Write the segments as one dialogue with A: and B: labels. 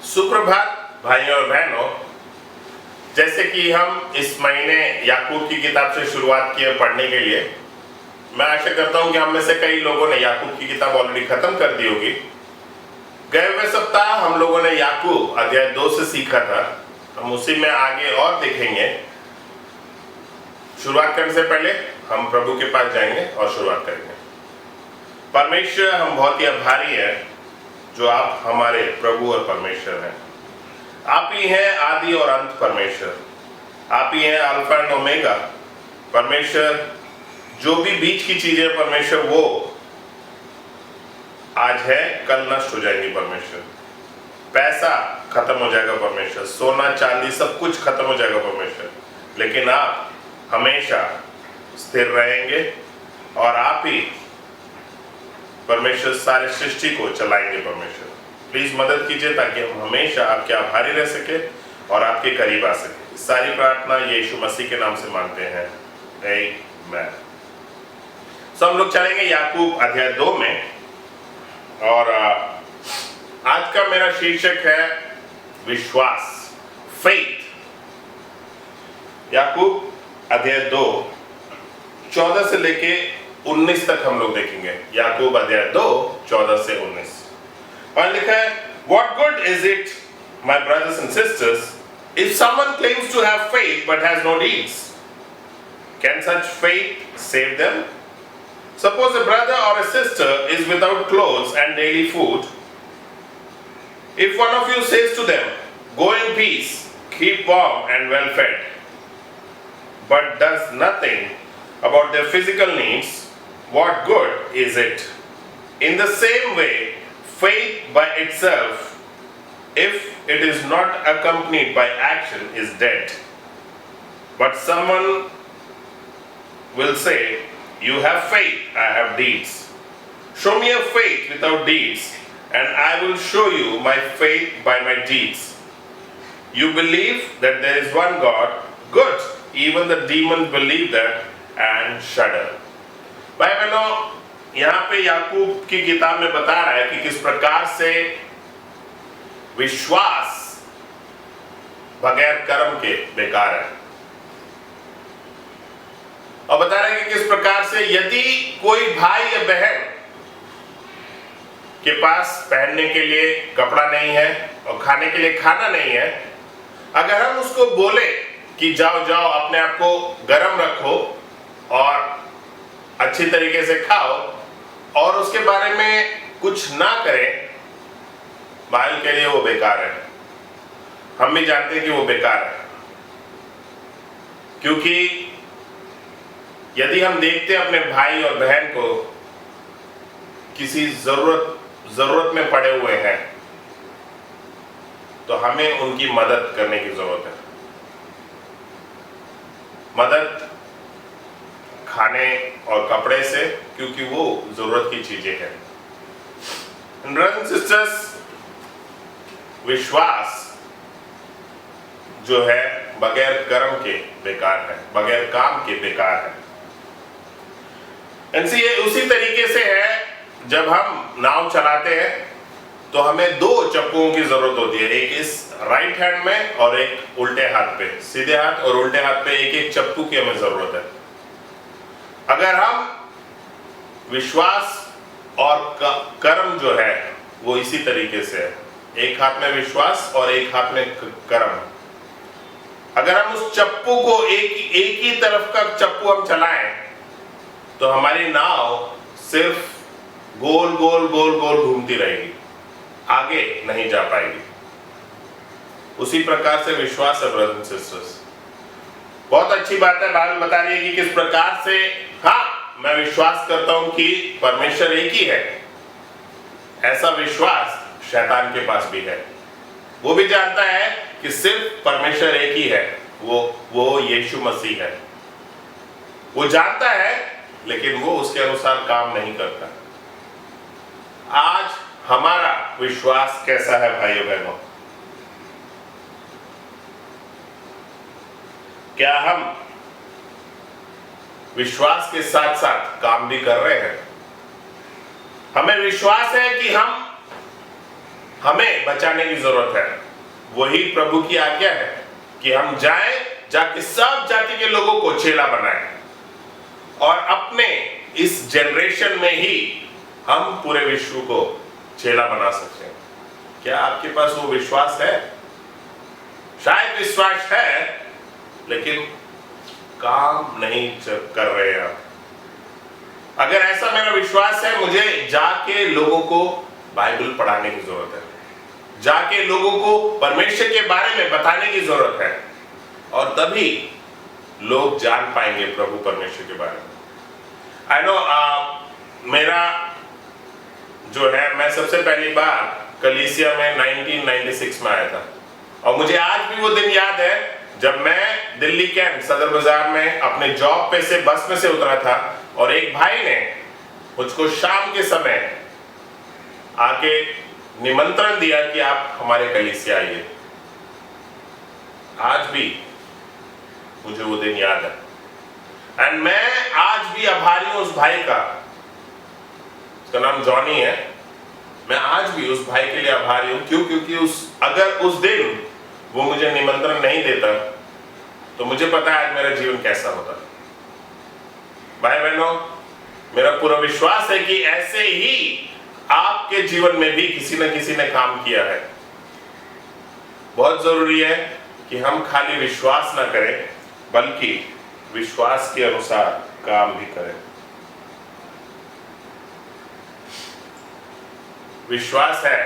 A: सुप्रभात भाइयों और बहनों। जैसे कि हम इस महीने याकूब की किताब से शुरुआत की है पढ़ने के लिए, मैं आशा करता हूं कि हम में से कई लोगों ने याकूब की किताब ऑलरेडी खत्म कर दी होगी। गए हुए सप्ताह हम लोगों ने याकूब अध्याय 2 से सीखा था, हम उसी में आगे और देखेंगे। शुरुआत करने से पहले हम प्रभु के पास जाएंगे और शुरुआत करेंगे। परमेश्वर, हम बहुत ही आभारी हैं जो आप हमारे प्रभु और परमेश्वर हैं। आप ही हैं आदि और अंत परमेश्वर, आप ही हैं अल्फा एंड ओमेगा परमेश्वर। जो भी बीच की चीजें परमेश्वर वो आज है कल नष्ट हो जाएंगी परमेश्वर। पैसा खत्म हो जाएगा परमेश्वर, सोना चांदी सब कुछ खत्म हो जाएगा परमेश्वर, लेकिन आप हमेशा स्थिर रहेंगे और आप ही परमेश्वर सारे सृष्टि को चलाएंगे परमेश्वर। प्लीज मदद कीजिए ताकि हम हमेशा आपके आभारी रह सके और आपके करीब आ सके। सारी प्रार्थना यीशु मसीह के नाम से मांगते हैं, आमीन। हम लोग चलेंगे याकूब अध्याय 2 में और आज का मेरा शीर्षक है विश्वास, फेथ। याकूब अध्याय 2 14 से लेके 19 तक हम लोग देखेंगे। याकूब अध्याय 2 14 से 19 और लिखा है, What good is it, my brothers and sisters, if someone claims to have faith but has no deeds? Can such faith save them? Suppose a brother or a sister is without clothes and daily food. If one of you says to them, Go in peace, keep warm and well fed, but does nothing about their physical needs, what good is it? In the same way, faith by itself, if it is not accompanied by action, is dead. But someone will say, You have faith, I have deeds. Show me a faith without deeds, and I will show you my faith by my deeds. You believe that there is one God? Good. Even the demons believe that and shudder. भाई बहनों, यहाँ पे याकूब की किताब में बता रहा है कि किस प्रकार से विश्वास बगैर कर्म के बेकार है, और बता रहा है कि किस प्रकार से यदि कोई भाई या बहन के पास पहनने के लिए कपड़ा नहीं है और खाने के लिए खाना नहीं है, अगर हम उसको बोले कि जाओ जाओ अपने आप को गर्म रखो और अच्छी तरीके से खाओ और उसके बारे में कुछ ना करें, बाइबल के लिए वो बेकार है। हम भी जानते हैं कि वो बेकार है, क्योंकि यदि हम देखते हैं अपने भाई और बहन को किसी जरूरत में पड़े हुए हैं, तो हमें उनकी मदद करने की जरूरत है। मदद खाने और कपड़े से, क्योंकि वो जरूरत की चीजें हैं। ब्रदर्स एंड सिस्टर्स, विश्वास जो है बगैर कर्म के बेकार है, बगैर काम के बेकार है। ये उसी तरीके से है जब हम नाव चलाते हैं तो हमें 2 चप्पुओं की जरूरत होती है, एक इस राइट हैंड में और एक उल्टे हाथ पे। सीधे हाथ और उल्टे हाथ पे एक एक चप्पू की हमें जरूरत है। अगर हम विश्वास और कर्म जो है वो इसी तरीके से है, एक हाथ में विश्वास और एक हाथ में कर्म। अगर हम उस चप्पू को एक ही तरफ का चप्पू हम चलाएं तो हमारी नाव सिर्फ गोल गोल गोल गोल घूमती रहेगी, आगे नहीं जा पाएगी। उसी प्रकार से विश्वास है ब्रदर्स एंड सिस्टर्स। बहुत अच्छी बात है, बाइबल बता रही है कि किस प्रकार से, हाँ मैं विश्वास करता हूं कि परमेश्वर एक ही है। ऐसा विश्वास शैतान के पास भी है। वो भी जानता है कि सिर्फ परमेश्वर एक ही है, वो यीशु मसीह है। वो जानता है, लेकिन वो उसके अनुसार काम नहीं करता। आज हमारा विश्वास कैसा है भाइयों बहनों? क्या हम विश्वास के साथ साथ काम भी कर रहे हैं? हमें विश्वास है कि हम हमें बचाने की जरूरत है। वही प्रभु की आज्ञा है कि हम जाएं, जाके सब जाति के लोगों को चेला बनाएं और अपने इस जनरेशन में ही हम पूरे विश्व को चेला बना सकते हैं। क्या आपके पास वो विश्वास है? शायद विश्वास है, लेकिन काम नहीं कर रहे हैं आप। अगर ऐसा मेरा विश्वास है, मुझे जाके लोगों को बाइबल पढ़ाने की जरूरत है, जाके लोगों को परमेश्वर के बारे में बताने की जरूरत है, और तभी लोग जान पाएंगे प्रभु परमेश्वर के बारे में। आई नो मेरा जो है, मैं सबसे पहली बार कलीसिया में 1996 में आया था, और मुझे आज भी वो दिन याद है जब मैं दिल्ली के सदर बाजार में अपने जॉब पे से बस में से उतरा था, और एक भाई ने मुझको शाम के समय आके निमंत्रण दिया कि आप हमारे कलीसिया आइए। आज भी मुझे वो दिन याद है, एंड मैं आज भी आभारी हूं उस भाई का। उसका नाम जॉनी है। मैं आज भी उस भाई के लिए आभारी हूं। क्यों? क्योंकि अगर उस दिन वो मुझे निमंत्रण नहीं देता तो मुझे पता है आज मेरा जीवन कैसा होता। भाई बहनों, मेरा पूरा विश्वास है कि ऐसे ही आपके जीवन में भी किसी न किसी ने काम किया है। बहुत जरूरी है कि हम खाली विश्वास ना करें, बल्कि विश्वास के अनुसार काम भी करें। विश्वास है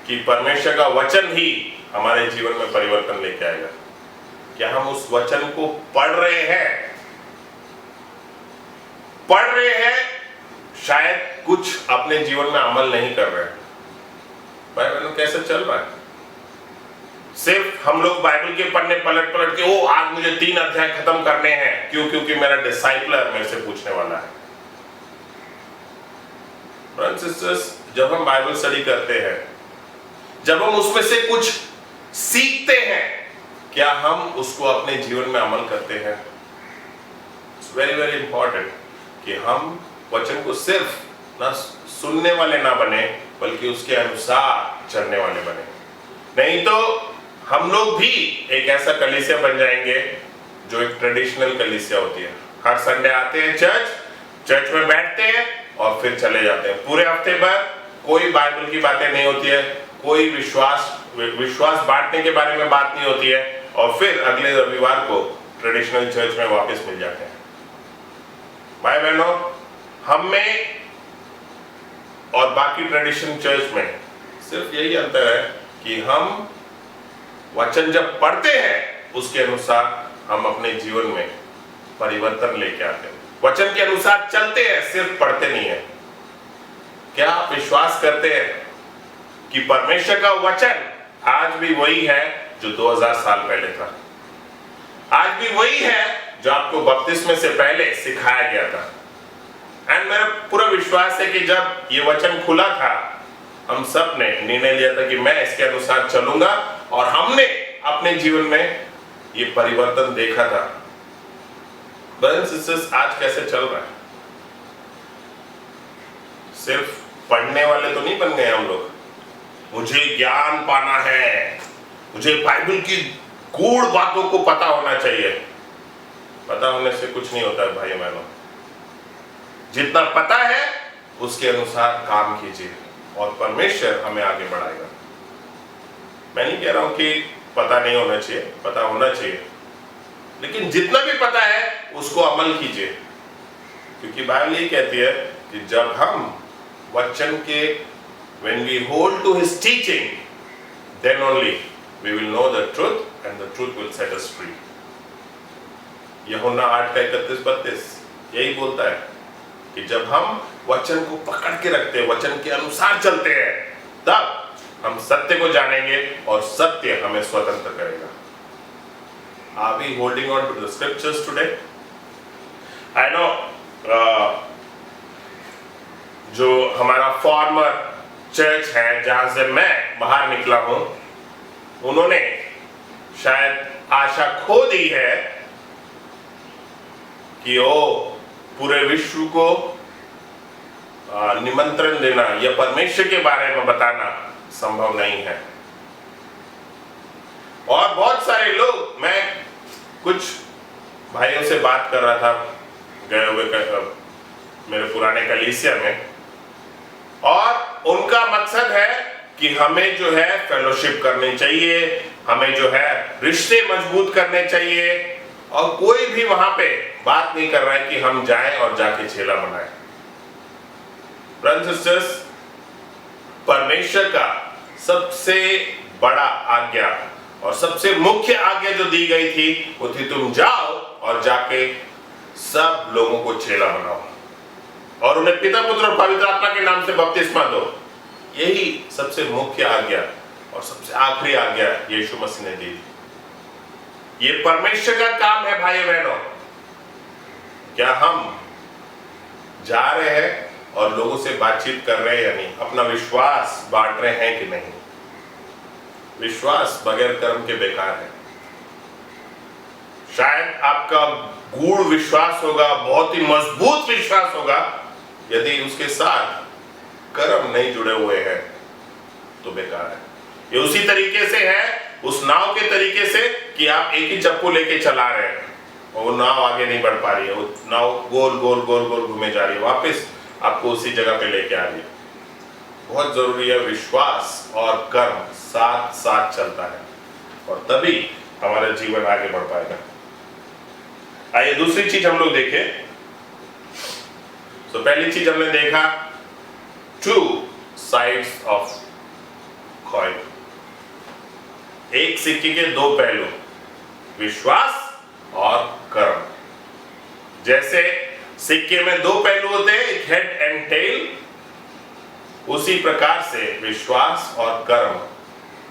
A: कि परमेश्वर का वचन ही हमारे जीवन में परिवर्तन लेके आएगा। क्या हम उस वचन को पढ़ रहे हैं? शायद कुछ अपने जीवन में अमल नहीं कर रहे हैं। भाई बहनों, कैसे चल रहा है? सिर्फ हम लोग बाइबल के पन्ने पलट के ओ आज मुझे 3 अध्याय खत्म करने हैं। क्यों? क्योंकि मेरा डिसाइपलर मेरे से पूछने वाला है। ब्रदर्स एंड सिस्टर्स, जब हम बाइबल स्टडी करते हैं, जब हम उसमें से कुछ सीखते हैं, क्या हम उसको अपने जीवन में अमल करते हैं? इट्स वेरी वेरी इंपॉर्टेंट कि हम वचन को सिर्फ ना सुनने वाले ना बने, बल्कि उसके अनुसार चलने वाले बने। नहीं तो हम लोग भी एक ऐसा कलीसिया बन जाएंगे जो एक ट्रेडिशनल कलीसिया होती है। हर संडे आते हैं चर्च में बैठते हैं और फिर चले जाते हैं। पूरे हफ्ते भर कोई बाइबल की बातें नहीं होती है, कोई विश्वास बांटने के बारे में बात नहीं होती है, और फिर अगले रविवार को ट्रेडिशनल चर्च में वापस मिल जाते हैं। भाई बहनों, हम में और बाकी ट्रेडिशनल चर्च में सिर्फ यही अंतर है कि हम वचन जब पढ़ते हैं उसके अनुसार हम अपने जीवन में परिवर्तन लेके आते हैं। वचन के अनुसार चलते हैं, सिर्फ पढ़ते नहीं है। क्या आप विश्वास करते हैं कि परमेश्वर का वचन आज भी वही है जो 2000 साल पहले था? आज भी वही है जो आपको बपतिस्मे से पहले सिखाया गया था। एंड मेरा पूरा विश्वास है कि जब ये वचन खुला था, हम सब ने निर्णय लिया था कि मैं इसके अनुसार चलूंगा, और हमने अपने जीवन में ये परिवर्तन देखा था। ब्रदर्स एंड सिस्टर्स, आज कैसे चल रहा है? सिर्फ पढ़ने वाले तो नहीं बन गए हम लोग। मुझे ज्ञान पाना है, मुझे बाइबल की गूढ़ बातों को पता होना चाहिए। पता होने से कुछ नहीं होता है भाई बहनों। जितना पता है उसके अनुसार काम कीजिए और परमेश्वर हमें आगे बढ़ाएगा। मैं नहीं कह रहा हूं कि पता नहीं होना चाहिए, पता होना चाहिए, लेकिन जितना भी पता है उसको अमल कीजिए। क्योंकि बाइबल ये कहती है कि जब हम वचन के when we hold to his teaching, then only we will know the truth and the truth will set us free. यूहन्ना 8:31-32 यही बोलता है कि जब हम वचन को पकड़ के रखते हैं, वचन के अनुसार चलते हैं, तब हम सत्य को जानेंगे और सत्य हमें स्वतंत्र करेगा। Are we holding on to the scriptures today? I know जो हमारा फॉर्मर चर्च है जहां से मैं बाहर निकला हूं, उन्होंने शायद आशा खो दी है कि वो पूरे विश्व को निमंत्रण देना या परमेश्वर के बारे में बताना संभव नहीं है। और बहुत सारे लोग, मैं कुछ भाइयों से बात कर रहा था गए हुए मेरे पुराने कलीसिया में, और उनका मकसद है कि हमें जो है फेलोशिप करनी चाहिए, हमें जो है रिश्ते मजबूत करने चाहिए, और कोई भी वहां पे बात नहीं कर रहा है कि हम जाएं और जाके चेला बनाएं। ब्रदर्स सिस्टर्स, परमेश्वर का सबसे बड़ा आज्ञा और सबसे मुख्य आज्ञा जो दी गई थी वो थी तुम जाओ और जाके सब लोगों को चेला बनाओ और उन्हें पिता पुत्र और पवित्र आत्मा के नाम से बपतिस्मा दो। यही सबसे मुख्य आज्ञा और सबसे आखिरी आज्ञा यीशु मसीह ने दी थी। ये परमेश्वर का काम है भाई बहनों। क्या हम जा रहे हैं और लोगों से बातचीत कर रहे हैं या नहीं? अपना विश्वास बांट रहे हैं कि नहीं? विश्वास बगैर कर्म के बेकार है। शायद आपका गूढ़ विश्वास होगा, बहुत ही मजबूत विश्वास होगा, यदि उसके साथ कर्म नहीं जुड़े हुए हैं तो बेकार है। ये उसी तरीके से है, उस नाव के तरीके से कि आप एक ही चप्पू लेके चला रहे हैं और वो नाव आगे नहीं बढ़ पा रही है, वो नाव गोल गोल गोल गोल घूमे जा रही है, वापस आपको उसी जगह पे लेके आ रही है। बहुत जरूरी है विश्वास और कर्म साथ साथ चलता है और तभी हमारा जीवन आगे बढ़ पाएगा। आइए दूसरी चीज हम लोग देखें। तो पहली चीज हमने देखा टू साइड्स ऑफ कॉइन, एक सिक्के के दो पहलू, विश्वास और कर्म। जैसे सिक्के में दो पहलू होते हैं, एक हेड एंड टेल, उसी प्रकार से विश्वास और कर्म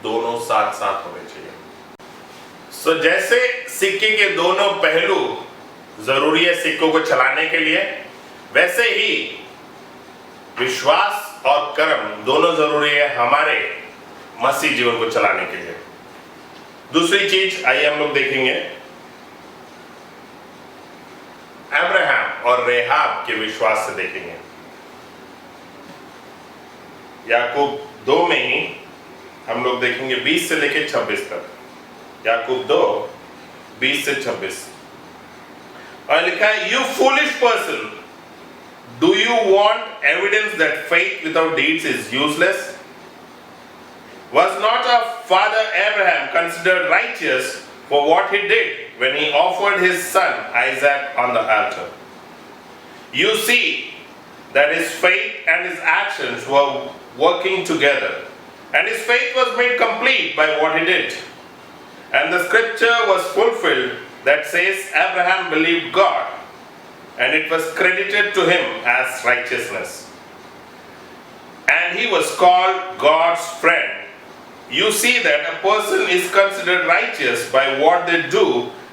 A: दोनों साथ साथ होने चाहिए। जैसे सिक्के के दोनों पहलू जरूरी है सिक्कों को चलाने के लिए, वैसे ही विश्वास और कर्म दोनों जरूरी है हमारे मसीह जीवन को चलाने के लिए। दूसरी चीज आइए हम लोग देखेंगे, अब्राहम और रेहाब के विश्वास से देखेंगे। याकूब 2 में ही हम लोग देखेंगे 20 से लेकर 26 तक। याकूब 2 20 से 26 और लिखा है, you foolish person, do you want evidence that faith without deeds is useless? Was not our father Abraham considered righteous for what he did when he offered his son Isaac on the altar? You see that his faith and his actions were working together, and his faith was made complete by what he did. And the scripture was fulfilled that says, Abraham believed God, and it was credited to him as righteousness. And he was called God's friend. You see that a person is considered righteous by what they do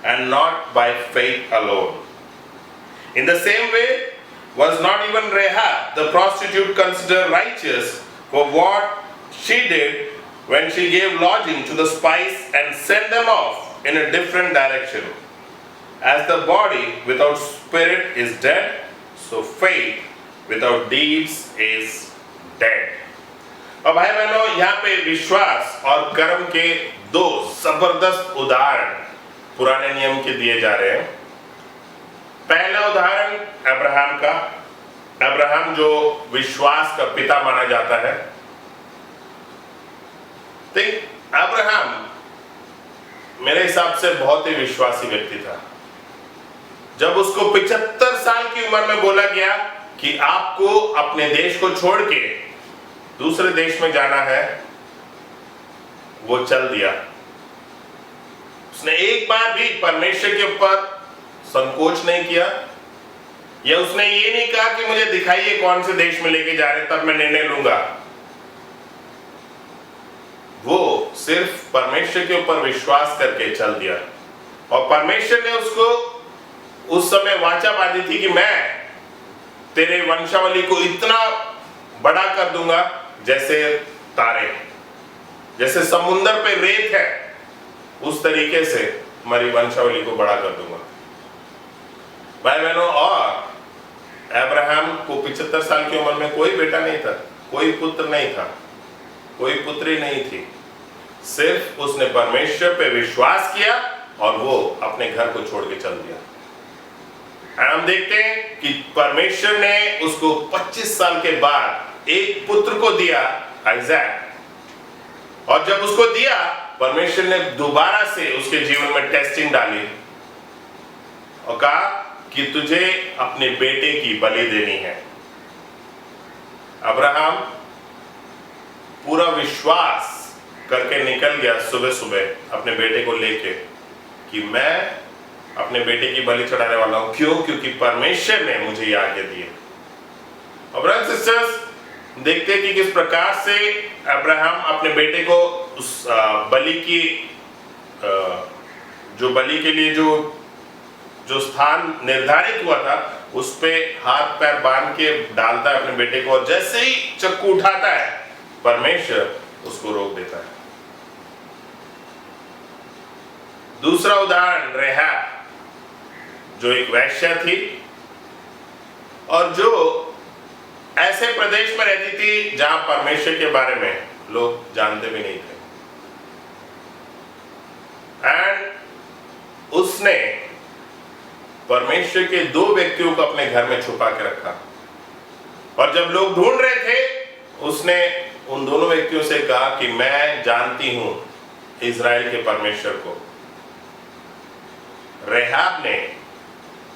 A: and not by faith alone. In the same way, was not even Rahab the prostitute considered righteous for what she did when she gave lodging to the spies and sent them off in a different direction? As the body without spirit is dead, so faith without deeds is dead. और भाई बहनों, यहाँ पे विश्वास और कर्म के दो जबरदस्त उदाहरण पुराने नियम के दिए जा रहे हैं। पहला उदाहरण अब्राहम का, अब्राहम जो विश्वास का पिता माना जाता है। ठीक, अब्राहम मेरे हिसाब से बहुत ही विश्वासी व्यक्ति था। जब उसको 75 साल की उम्र में बोला गया कि आपको अपने देश को छोड़ के दूसरे देश में जाना है, वो चल दिया। उसने एक बार भी परमेश्वर के ऊपर संकोच नहीं किया, या उसने ये नहीं कहा कि मुझे दिखाइए कौन से देश में लेके जा रहे तब मैं निर्णय लूंगा। वो सिर्फ परमेश्वर के ऊपर विश्वास करके चल दिया, और परमेश्वर ने उसको उस समय वाचा बांधी थी कि मैं तेरे वंशावली को इतना बड़ा कर दूंगा जैसे तारे, जैसे समुद्र पे रेत है उस तरीके से तुम्हारी वंशावली को बड़ा कर दूंगा। भाई बहनों, और अब्राहम को 75 साल की उम्र में कोई बेटा नहीं था, कोई पुत्र नहीं था, कोई पुत्री नहीं थी। सिर्फ उसने परमेश्वर पे विश्वास किया और वो अपने घर को छोड़ के चल दिया। हम देखते हैं कि परमेश्वर ने उसको 25 साल के बाद एक पुत्र को दिया, आइजैक। और जब उसको दिया, परमेश्वर ने दोबारा से उसके जीवन में टेस्टिंग डाली और कहा कि तुझे अपने बेटे की बलि देनी है। अब्राहम पूरा विश्वास करके निकल गया सुबह सुबह अपने बेटे को लेके कि मैं अपने बेटे की बलि चढ़ाने वाला हूं। क्यों? क्योंकि परमेश्वर ने मुझे ये आज्ञा दी है। और ब्रदर्स सिस्टर्स, देखते हैं कि किस प्रकार से अब्राहम अपने बेटे को उस बलि की जो बलि के लिए जो स्थान निर्धारित हुआ था उस पे हाथ पैर बांध के डालता है अपने बेटे को, और जैसे ही चक्कू उठाता है परमेश्वर उसको रोक देता है। दूसरा उदाहरण रेहाब, जो एक वैश्या थी और जो ऐसे प्रदेश में रहती थी जहां परमेश्वर के बारे में लोग जानते भी नहीं थे। एंड उसने परमेश्वर के 2 व्यक्तियों को अपने घर में छुपा के रखा, और जब लोग ढूंढ रहे थे उसने उन दोनों व्यक्तियों से कहा कि मैं जानती हूं इज़राइल के परमेश्वर को। रेहाब ने,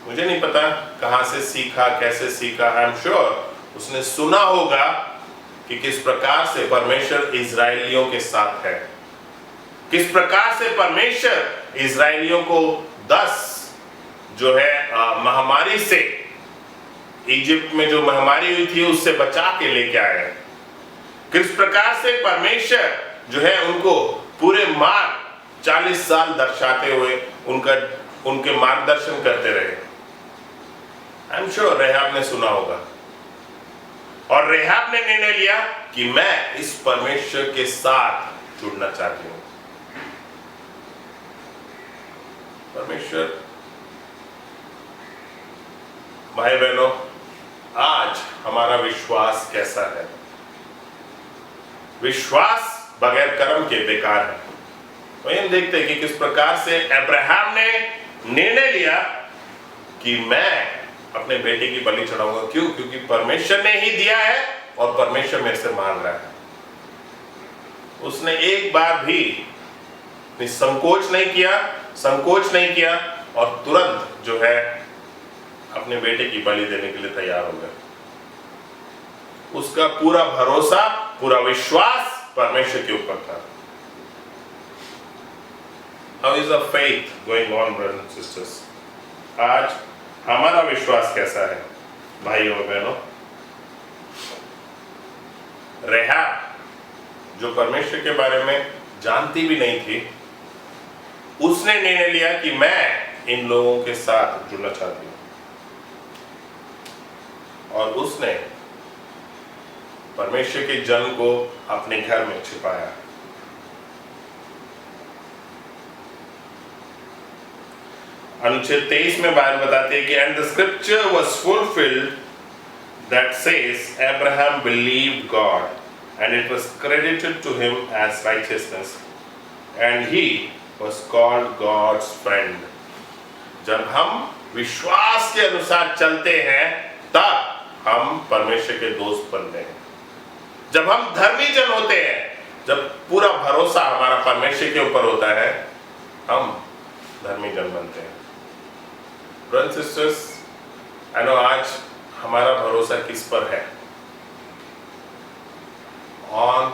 A: मुझे नहीं पता कहां से सीखा, कैसे सीखा, आई एम श्योर उसने सुना होगा कि किस प्रकार से परमेश्वर इज़राइलियों के साथ है, किस प्रकार से परमेश्वर इज़राइलियों को 10 जो है महामारी से, इजिप्ट में जो महामारी हुई थी उससे बचा के लेके आए, किस प्रकार से परमेश्वर जो है उनको पूरे मार्ग 40 साल दर्शाते हुए उनके मार्गदर्शन करते रहे। आई एम श्योर रेहाब ने सुना होगा, और रेहाब ने निर्णय लिया कि मैं इस परमेश्वर के साथ जुड़ना चाहती हूं। परमेश्वर, भाई बहनों, आज हमारा विश्वास कैसा है? विश्वास बगैर कर्म के बेकार है। तो हम देखते हैं कि किस प्रकार से अब्राहम ने निर्णय लिया कि मैं अपने बेटे की बलि चढ़ाऊंगा। क्यों? क्योंकि परमेश्वर ने ही दिया है और परमेश्वर मेरे से मांग रहा है। उसने एक बार भी संकोच नहीं किया और तुरंत जो है अपने बेटे की बलि देने के लिए तैयार हो गया। उसका पूरा भरोसा, पूरा विश्वास परमेश्वर के ऊपर था। How is our faith going on, brothers and sisters? आज हमारा विश्वास कैसा है भाइयों और बहनों? रेहाब जो परमेश्वर के बारे में जानती भी नहीं थी, उसने निर्णय लिया कि मैं इन लोगों के साथ जुड़ना चाहती हूं, और उसने परमेश्वर के जन को अपने घर में छिपाया। अनुच्छेद 23 में बाइबल बताती है कि and the scripture was fulfilled that says Abraham believed God and it was credited to him as righteousness and he was called God's friend. जब हम विश्वास के अनुसार चलते हैं तब हम परमेश्वर के दोस्त बनते हैं। जब हम धर्मी जन होते हैं, जब पूरा भरोसा हमारा परमेश्वर के ऊपर होता है, हम धर्मी जन बनते हैं। ब्रदर्स सिस्टर्स, आई नो आज हमारा भरोसा किस पर है? On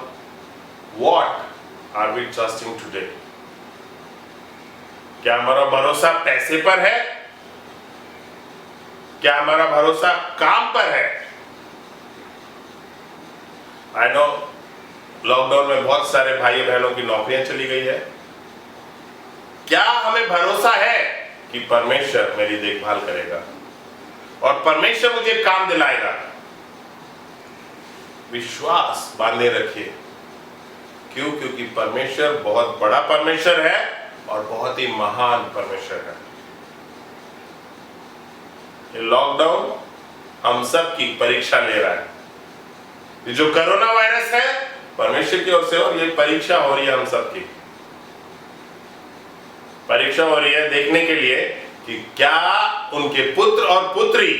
A: what are we trusting today? क्या हमारा भरोसा पैसे पर है? क्या हमारा भरोसा काम पर है? आई नो लॉकडाउन में बहुत सारे भाई बहनों की नौकरियां चली गई है। क्या हमें भरोसा है कि परमेश्वर मेरी देखभाल करेगा और परमेश्वर मुझे काम दिलाएगा? विश्वास बांधे रखिए। क्यों? क्योंकि परमेश्वर बहुत बड़ा परमेश्वर है और बहुत ही महान परमेश्वर है। ये लॉकडाउन हम सब की परीक्षा ले रहा है। ये जो कोरोना वायरस है परमेश्वर की ओर से, और ये परीक्षा हो रही है, हम सब की परीक्षा हो रही है देखने के लिए कि क्या उनके पुत्र और पुत्री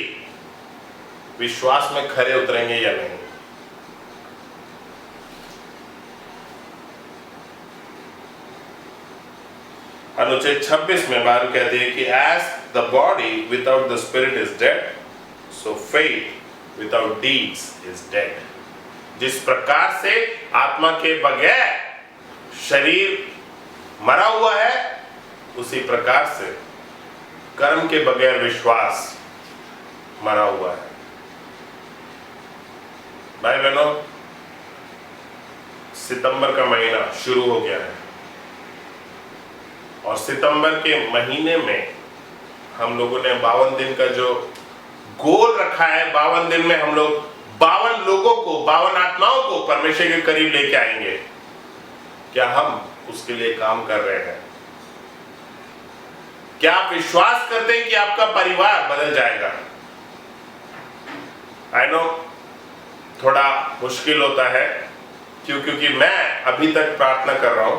A: विश्वास में खरे उतरेंगे या नहीं। अनुच्छेद 26 में बाइबल कहती है कि as the body without the spirit is dead, so faith without deeds is dead. जिस प्रकार से आत्मा के बगैर शरीर मरा हुआ है, उसी प्रकार से कर्म के बगैर विश्वास मरा हुआ है। भाई बहनों, सितंबर का महीना शुरू हो गया है और सितंबर के महीने में हम लोगों ने 52 दिन का जो गोल रखा है, 52 दिन में हम लोग 52 लोगों को, 52 आत्माओं को परमेश्वर के करीब लेके आएंगे। क्या हम उसके लिए काम कर रहे हैं? क्या आप विश्वास करते हैं कि आपका परिवार बदल जाएगा? आई नो थोड़ा मुश्किल होता है, क्योंकि मैं अभी तक प्रार्थना कर रहा हूं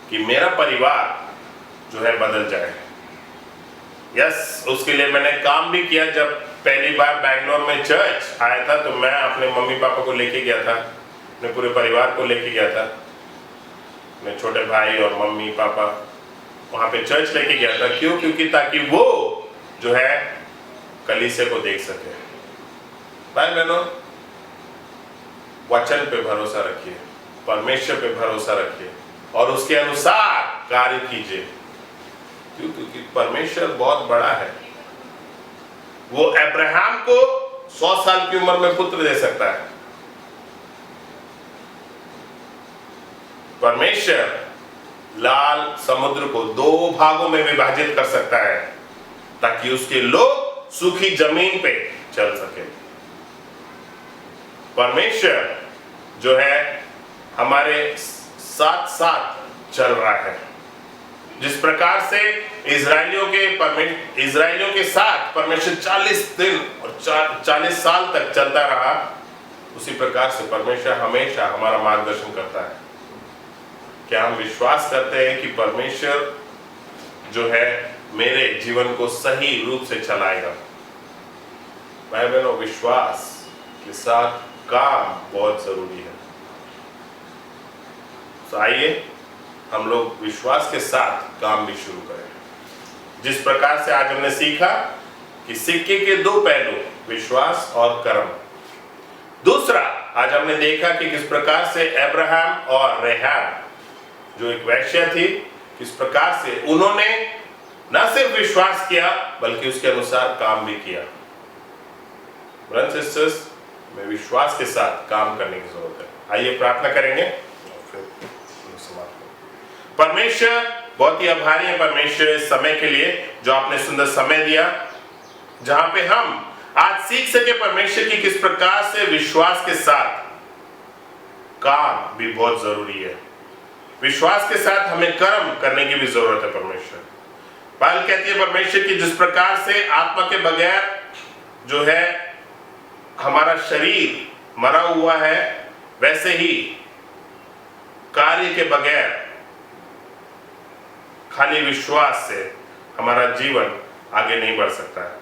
A: कि मेरा परिवार जो है बदल जाए। यस, उसके लिए मैंने काम भी किया। जब पहली बार बैंगलोर में चर्च आया था तो मैं अपने मम्मी पापा को लेके गया था, अपने पूरे परिवार को लेके गया था, अपने छोटे भाई और मम्मी पापा वहां पे चर्च लेके गया था। क्यों? क्योंकि ताकि वो जो है कलीसिया को देख सके। भाई बहनों, वचन पे भरोसा रखिए, परमेश्वर पे भरोसा रखिए और उसके अनुसार कार्य कीजिए, क्योंकि परमेश्वर बहुत बड़ा है। वो अब्राहम को 100 साल की उम्र में पुत्र दे सकता है। परमेश्वर लाल समुद्र को 2 भागों में विभाजित कर सकता है ताकि उसके लोग सूखी जमीन पे चल सके। परमेश्वर जो है हमारे साथ साथ चल रहा है। जिस प्रकार से इजरायलियों के साथ परमेश्वर 40 दिन और 40 साल तक चलता रहा, उसी प्रकार से परमेश्वर हमेशा हमारा मार्गदर्शन करता है। क्या हम विश्वास करते हैं कि परमेश्वर जो है मेरे जीवन को सही रूप से चलाएगा? भाई बहनों, विश्वास के साथ काम बहुत जरूरी है। तो आइए हम लोग विश्वास के साथ काम भी शुरू करें। जिस प्रकार से आज हमने सीखा कि सिक्के के 2 पहलू, विश्वास और कर्म। दूसरा, आज हमने देखा कि किस प्रकार से अब्राहम और रेहाब जो एक वेश्या थी, किस प्रकार से उन्होंने न सिर्फ विश्वास किया बल्कि उसके अनुसार काम भी किया। ब्रदर्स एंड सिस्टर्स, में विश्वास के साथ काम करने की जरूरत है। आइए प्रार्थना करेंगे और फिर समाप्त करेंगे। परमेश्वर, बहुत ही आभारी है परमेश्वर इस समय के लिए जो आपने सुंदर समय दिया, जहां पे हम आज सीख सके परमेश्वर की किस प्रकार से विश्वास के साथ काम भी बहुत जरूरी है। विश्वास के साथ हमें कर्म करने की भी जरूरत है। परमेश्वर बाइबल कहती है परमेश्वर की जिस प्रकार से आत्मा के बगैर जो है हमारा शरीर मरा हुआ है, वैसे ही कार्य के बगैर खाली विश्वास से हमारा जीवन आगे नहीं बढ़ सकता है।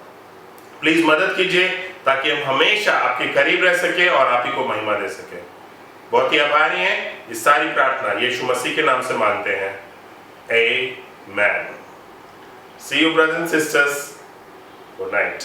A: प्लीज मदद कीजिए ताकि हम हमेशा आपके करीब रह सके और आप ही को महिमा दे सके। बहुत ही आभारी हैं। इस सारी प्रार्थना यीशु मसीह के नाम से मांगते हैं। Amen. See you brothers and sisters. Good night.